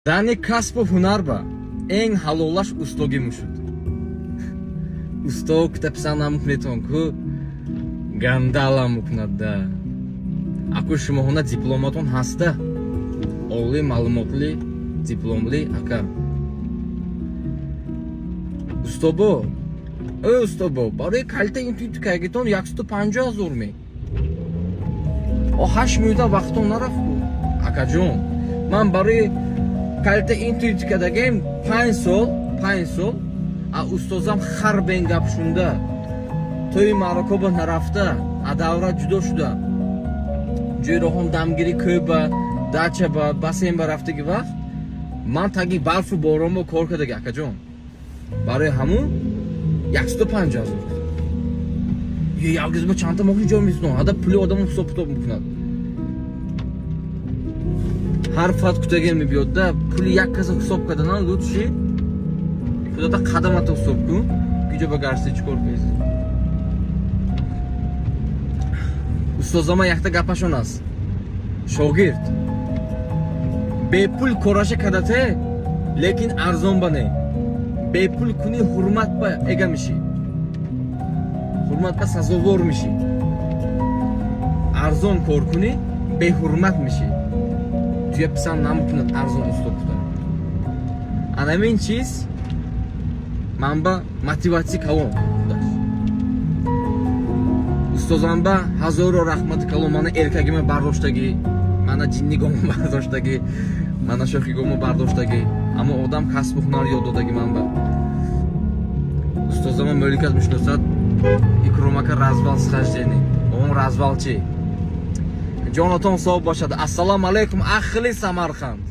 Дани касбу ҳунар ба эн ҳалолаш устоги мушуд. Устог тапсанам кунетон ку гандалам кунадда. Аку шумоҳона дипломатон ҳаста. Оли маълумотли дипломли ака. Устобо, устобо, барои калита интуитикагитон 150 000 ме. 8 минута вақтон нарафту. Акаҷон, ман барои калита интуитикадагем 5 сол, а устозам харбен гап шунда. Тои Марокко нарафта, а давра ҷудо шуда. Ҷойроҳон дамгирӣ кӯба, дачаба, басенба рафтаги вақт, ман таги барфу боронбо кор кардаги акаҷон. Барои ҳамун 150 000. Ялгизбо чанда моҳи ҷо меснон, ада пули одаму ҳисоб китоб мекунад. Ҳар фат кутаген мебиёдда, пули як каса ҳисоб карданан лутши худода қадамата ҳисоб кун, киҷо ба гарсти чӣ кор кунӣ. Устозама якта гапашон аст. Шогирд бепул кораша кадате, лекин арзон ба не. Бепул куни ҳурмат ба эга мишӣ. Ҳурмат ба сазовор мишӣ. Арзон кор куни, беҳурмат мишӣ. Туя писанд намкунад арзон устод кудан. Анамин чиз манба мотиватсия калон. Устозамба ҳазоро раҳмати калон. Мана эркагима бардоштаги, мана ҷиннигомо бардоштаги, мана шохигомо бардоштаги, аммо одам касбу ҳунар ёд додаги манба. Устозама мөликат мешиносад икромака развал схаждени. Он развал чи? Ҷонатон соб бошад. Ассалому алайкум ахли Самарқанд.